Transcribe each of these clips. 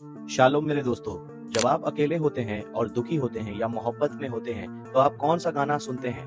Shalom मेरे दोस्तों। जब आप अकेले होते हैं और दुखी होते हैं या मोहब्बत में होते हैं तो आप कौन सा गाना सुनते हैं?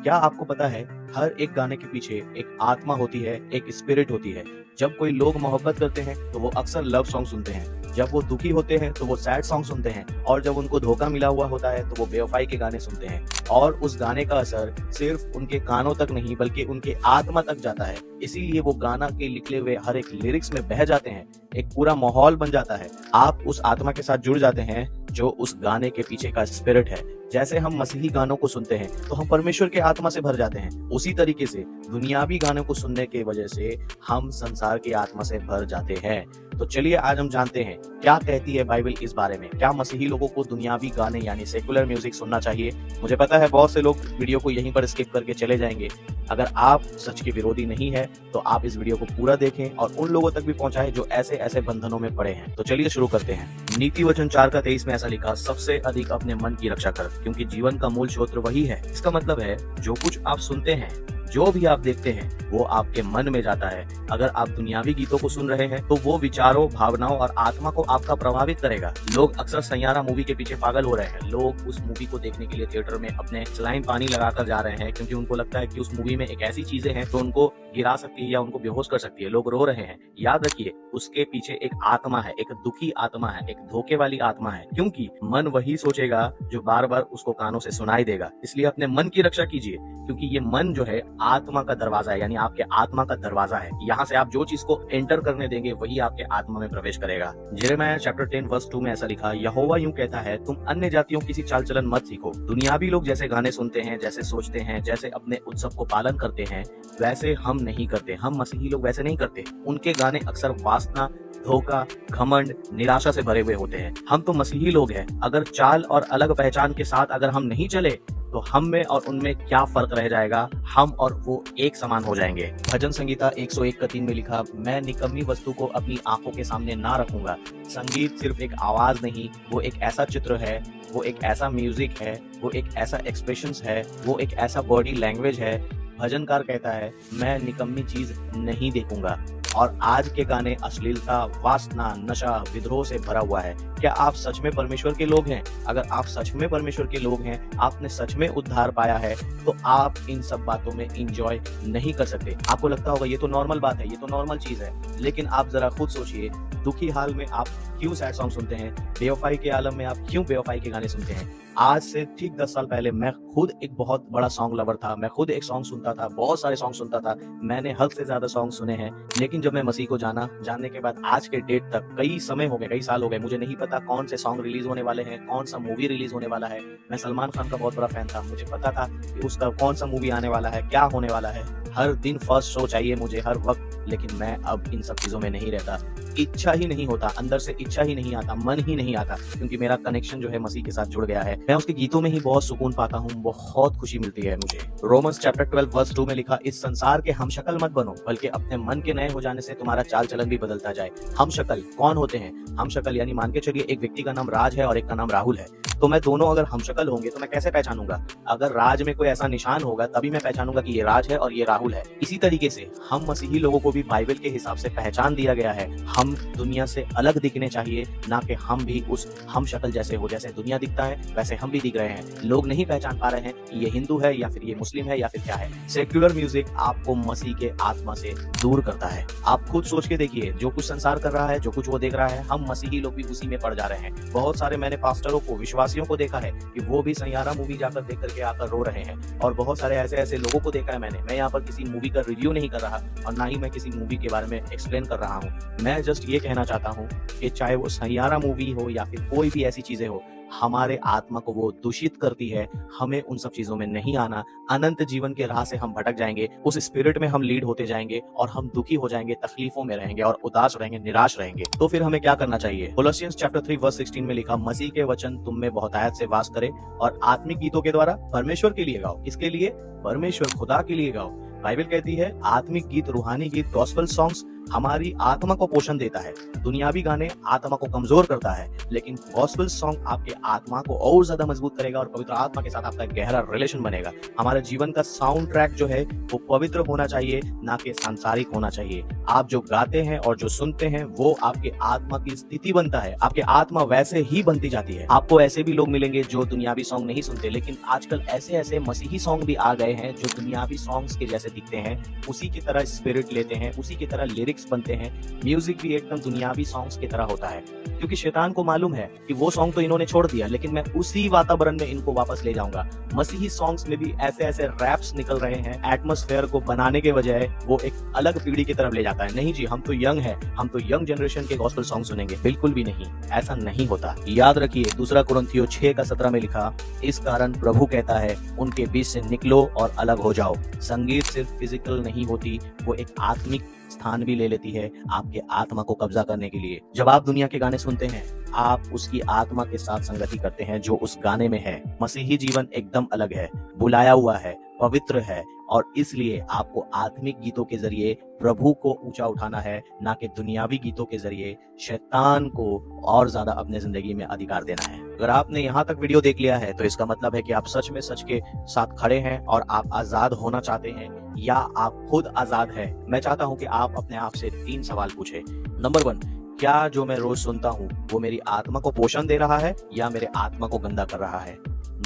क्या आपको पता है हर एक गाने के पीछे एक आत्मा होती है, एक स्पिरिट होती है। जब कोई लोग मोहब्बत करते हैं तो वो अक्सर लव सॉन्ग सुनते हैं, जब वो दुखी होते हैं तो वो सैड सॉन्ग सुनते हैं, और जब उनको धोखा मिला हुआ होता है तो वो बेवफाई के गाने सुनते हैं। और उस गाने का असर सिर्फ उनके कानों तक नहीं बल्कि उनके आत्मा तक जाता है। इसीलिए वो गाना के निकले हुए हर एक लिरिक्स में बह जाते हैं, एक पूरा माहौल बन जाता है। आप उस आत्मा के साथ जुड़ जाते हैं जो उस गाने के पीछे का स्पिरिट है। जैसे हम मसीही गानों को सुनते हैं तो हम परमेश्वर के आत्मा से भर जाते हैं, उसी तरीके से दुनियावी गानों को सुनने के वजह से हम संसार की आत्मा से भर जाते हैं। तो चलिए आज हम जानते हैं क्या कहती है बाइबल इस बारे में। क्या मसीही लोगों को दुनियावी गाने यानी सेकुलर म्यूजिक सुनना चाहिए? मुझे पता है बहुत से लोग वीडियो को यहीं पर स्किप करके चले जाएंगे। अगर आप सच के विरोधी नहीं है तो आप इस वीडियो को पूरा देखें और उन लोगों तक भी पहुंचाएं जो ऐसे ऐसे बंधनों में पड़े हैं। तो चलिए शुरू करते हैं। नीति वचन 4:23 में ऐसा लिखा, सबसे अधिक अपने मन की रक्षा कर, क्योंकि जीवन का मूल स्रोत वही है। इसका मतलब है जो कुछ आप सुनते हैं, जो भी आप देखते हैं, वो आपके मन में जाता है। अगर आप दुनियावी गीतों को सुन रहे हैं तो वो विचारों, भावनाओं और आत्मा को आपका प्रभावित करेगा। लोग अक्सर सैयारा मूवी के पीछे पागल हो रहे हैं। लोग उस मूवी को देखने के लिए थिएटर में अपने सलाइन पानी लगाकर जा रहे हैं, क्योंकि उनको लगता है कि उस मूवी में एक ऐसी चीजें हैं तो उनको गिरा सकती है या उनको बेहोश कर सकती है। लोग रो रहे हैं। याद रखिए, उसके पीछे एक आत्मा है, एक दुखी आत्मा है, एक धोखे वाली आत्मा है, क्योंकि मन वही सोचेगा जो बार बार उसको कानों से सुनाई देगा। इसलिए अपने मन की रक्षा कीजिए, क्योंकि ये मन जो है आत्मा का दरवाजा है, यानी आपके आत्मा का दरवाजा है। यहाँ से आप जो चीज को एंटर करने देंगे वही आपके आत्मा में प्रवेश करेगा। यिर्मयाह चैप्टर 10:2 में ऐसा लिखा, यहोवा यूं कहता है, तुम अन्य जातियों की सी चाल चलन मत सीखो। दुनियावी लोग जैसे गाने सुनते हैं, जैसे सोचते हैं, जैसे अपने उत्सव को पालन करते हैं, वैसे हम नहीं करते। हम मसीही लोग वैसे नहीं करते। उनके गाने अक्सर वासना, धोखा, घमंड, निराशा से भरे हुए होते हैं। हम तो मसीही लोग हैं। अगर चाल और अलग पहचान के साथ अगर हम नहीं चले तो हम में और उनमें क्या फर्क रह जाएगा? हम और वो एक समान हो जाएंगे। भजन संगीता 101:3 में लिखा, मैं निकम्मी वस्तु को अपनी आंखों के सामने ना रखूंगा। संगीत सिर्फ एक आवाज नहीं, वो एक ऐसा चित्र है, वो एक ऐसा म्यूजिक है, वो एक ऐसा एक्सप्रेशंस है, वो एक ऐसा बॉडी लैंग्वेज है। भजनकार कहता है, मैं निकम्मी चीज नहीं देखूंगा। और आज के गाने अश्लीलता, वासना, नशा, विद्रोह से भरा हुआ है। क्या आप सच में परमेश्वर के लोग हैं? अगर आप सच में परमेश्वर के लोग हैं, आपने सच में उद्धार पाया है, तो आप इन सब बातों में इंजॉय नहीं कर सकते। आपको लगता होगा ये तो नॉर्मल बात है, ये तो नॉर्मल चीज है, लेकिन आप जरा खुद सोचिए, दुखी हाल में आप क्यों सैड सॉन्ग सुनते हैं? बेवफाई के आलम में आप क्यों बेवफाई के गाने सुनते हैं? आज से ठीक 10 साल पहले मैं खुद एक बहुत बड़ा सॉन्ग लवर था। मैं खुद एक सॉन्ग सुनता था, बहुत सारे सॉन्ग सुनता था। मैंने हद से ज्यादा सॉन्ग सुने हैं, लेकिन जब मैं मसीह को जानने के बाद आज के डेट तक कई समय हो गए, कई साल हो गए, मुझे नहीं पता कौन से सॉन्ग रिलीज होने वाले हैं, कौन सा मूवी रिलीज होने वाला है। मैं सलमान खान का बहुत बड़ा फैन था, मुझे पता था कि उसका कौन सा मूवी आने वाला है, क्या होने वाला है। हर दिन फर्स्ट शो चाहिए मुझे हर वक्त, लेकिन मैं अब इन सब चीजों में नहीं रहता। इच्छा ही नहीं होता, अंदर से इच्छा ही नहीं आता, मन ही नहीं आता, क्योंकि मेरा कनेक्शन जो है मसीह के साथ जुड़ गया है। मैं उसके गीतों में ही बहुत सुकून पाता हूँ, बहुत खुशी मिलती है मुझे। रोमन्स चैप्टर 12:2 में लिखा, इस संसार के हम शक्ल मत बनो, बल्कि अपने मन के नए हो जाने से तुम्हारा चाल चलन भी बदलता जाए। हम शक्ल कौन होते हैं? हम शक्ल यानी मान के चलिए एक व्यक्ति का नाम राज है और एक का नाम राहुल है, तो मैं दोनों अगर हम शक्ल होंगे तो मैं कैसे पहचानूंगा? अगर राज में कोई ऐसा निशान होगा तभी मैं पहचानूंगा कि ये राज है और ये राहुल है। इसी तरीके से हम मसीही लोगों को भी बाइबल के हिसाब से पहचान दिया गया है। हम दुनिया से अलग दिखने चाहिए, ना कि हम भी उस हम शक्ल जैसे हो। जैसे दुनिया दिखता है वैसे हम भी दिख रहे हैं। लोग नहीं पहचान पा रहे हैं कि ये हिंदू है या फिर ये मुस्लिम है या फिर क्या है। सेक्युलर म्यूजिक आपको मसीह के आत्मा से दूर करता है। आप खुद सोच के देखिए, जो कुछ संसार कर रहा है, जो कुछ वो देख रहा है, हम मसीही लोग भी उसी में पड़ जा रहे हैं। बहुत सारे मैंने पास्टरों को, विश्वासियों को देखा है कि वो भी सैयारा मूवी जाकर देख करके आकर रो रहे हैं, और बहुत सारे ऐसे ऐसे लोगों को देखा है मैंने। मैं यहाँ पर किसी मूवी का रिव्यू नहीं कर रहा और ना ही मैं किसी मूवी के बारे में एक्सप्लेन कर रहा हूँ। मैं जस्ट ये कहना चाहता हूँ कि चाहे वो सैयारा मूवी हो या फिर कोई भी ऐसी चीजें हो, हमारे आत्मा को वो दूषित करती है। हमें उन सब चीजों में नहीं आना। अनंत जीवन के राह से हम भटक जाएंगे, उस स्पिरिट में हम लीड होते जाएंगे और हम दुखी हो जाएंगे, तकलीफों में रहेंगे और उदास रहेंगे, निराश रहेंगे। तो फिर हमें क्या करना चाहिए? कोलोसियंस चैप्टर 3:16 में लिखा, मसीह के वचन तुम में बहुतायत से वास करे और आत्मिक गीतों के द्वारा परमेश्वर के लिए गाओ। किसके लिए? परमेश्वर खुदा के लिए गाओ। बाइबल कहती है आत्मिक गीत, रूहानी गीत, गॉस्पेल सॉन्ग्स हमारी आत्मा को पोषण देता है। दुनियावी गाने आत्मा को कमजोर करता है, लेकिन गॉस्पेल सॉन्ग आपके आत्मा को और ज्यादा मजबूत करेगा और पवित्र आत्मा के साथ आपका एक गहरा रिलेशन बनेगा। हमारे जीवन का साउंड ट्रैक जो है वो पवित्र होना चाहिए, ना कि सांसारिक होना चाहिए। आप जो गाते हैं और जो सुनते हैं वो आपके आत्मा की स्थिति बनता है, आपके आत्मा वैसे ही बनती जाती है। आपको ऐसे भी लोग मिलेंगे जो दुनियावी सॉन्ग नहीं सुनते, लेकिन आजकल ऐसे ऐसे मसीही सॉन्ग भी आ गए हैं जो दुनियावी सॉन्ग्स के जैसे दिखते हैं, उसी की तरह स्पिरिट लेते हैं, उसी की तरह लिरिक्स बनते हैं, म्यूजिक भी एकदम दुनियावी सॉन्ग्स की तरह होता है। क्योंकि शैतान को मालूम है कि वो सॉन्ग तो इन्होंने छोड़ दिया, लेकिन मैं उसी वातावरण में इनको वापस ले जाऊंगा। मसीही सॉन्ग्स में भी ऐसे ऐसे रैप्स निकल रहे हैं, एटमॉस्फेयर को बनाने के बजाय वो एक अलग पीढ़ी की तरफ ले जाता है। नहीं जी, हम तो यंग है, हम तो यंग जनरेशन के गॉस्पेल सॉन्ग सुनेंगे। बिल्कुल भी नहीं, ऐसा नहीं होता। याद रखिए, 2 कुरिन्थियों 6:17 में लिखा, इस कारण प्रभु कहता है उनके बीच से निकलो और अलग हो जाओ। संगीत सिर्फ फिजिकल नहीं होती, वो एक आत्मिक स्थान भी ले लेती है आपके आत्मा को कब्जा करने के लिए। जब आप दुनिया के गाने सुनते हैं, आप उसकी आत्मा के साथ संगति करते हैं जो उस गाने में है। मसीही जीवन एकदम अलग है, बुलाया हुआ है, पवित्र है, और इसलिए आपको आत्मिक गीतों के जरिए प्रभु को ऊंचा उठाना है, ना कि दुनियावी गीतों के जरिए शैतान को और ज्यादा अपने जिंदगी में अधिकार देना है। अगर आपने यहाँ तक वीडियो देख लिया है तो इसका मतलब है कि आप सच में सच के साथ खड़े हैं और आप आजाद होना चाहते हैं, या आप खुद आजाद हैं। मैं चाहता हूँ कि आप अपने आप से 3 सवाल पूछें। नंबर 1, क्या जो मैं रोज सुनता हूँ वो मेरी आत्मा को पोषण दे रहा है या मेरे आत्मा को गंदा कर रहा है?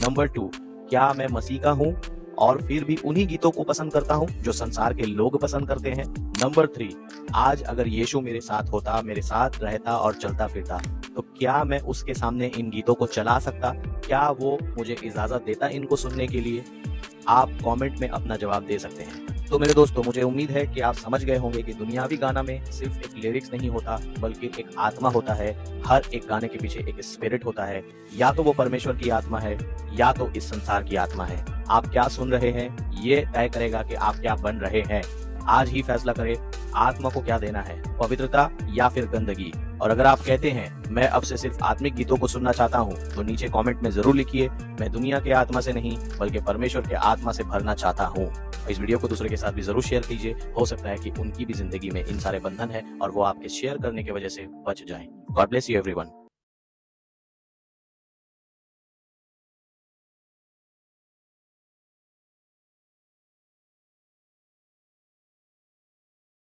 नंबर 2, क्या मैं मसीह का हूँ और फिर भी उन्हीं गीतों को पसंद करता हूँ जो संसार के लोग पसंद करते हैं? नंबर 3, आज अगर यीशु मेरे साथ होता, मेरे साथ रहता और चलता फिरता, तो क्या मैं उसके सामने इन गीतों को चला सकता? क्या वो मुझे इजाजत देता इनको सुनने के लिए? आप कमेंट में अपना जवाब दे सकते हैं। तो मेरे दोस्तों, मुझे उम्मीद है कि आप समझ गए होंगे कि दुनियावी गाना में सिर्फ एक लिरिक्स नहीं होता, बल्कि एक आत्मा होता है। हर एक गाने के पीछे एक स्पिरिट होता है। या तो वो परमेश्वर की आत्मा है, या तो इस संसार की आत्मा है। आप क्या सुन रहे हैं ये तय करेगा कि आप क्या बन रहे हैं। आज ही फैसला करें, आत्मा को क्या देना है, पवित्रता या फिर गंदगी। और अगर आप कहते हैं मैं अब से सिर्फ आत्मिक गीतों को सुनना चाहता हूँ, तो नीचे कमेंट में जरूर लिखिए, मैं दुनिया के आत्मा से नहीं बल्कि परमेश्वर के आत्मा से भरना चाहता हूँ। इस वीडियो को दूसरे के साथ भी जरूर शेयर कीजिए। हो सकता है कि उनकी भी जिंदगी में इन सारे बंधन है और वो आपके शेयर करने की वजह से बच जाएं। God bless you everyone.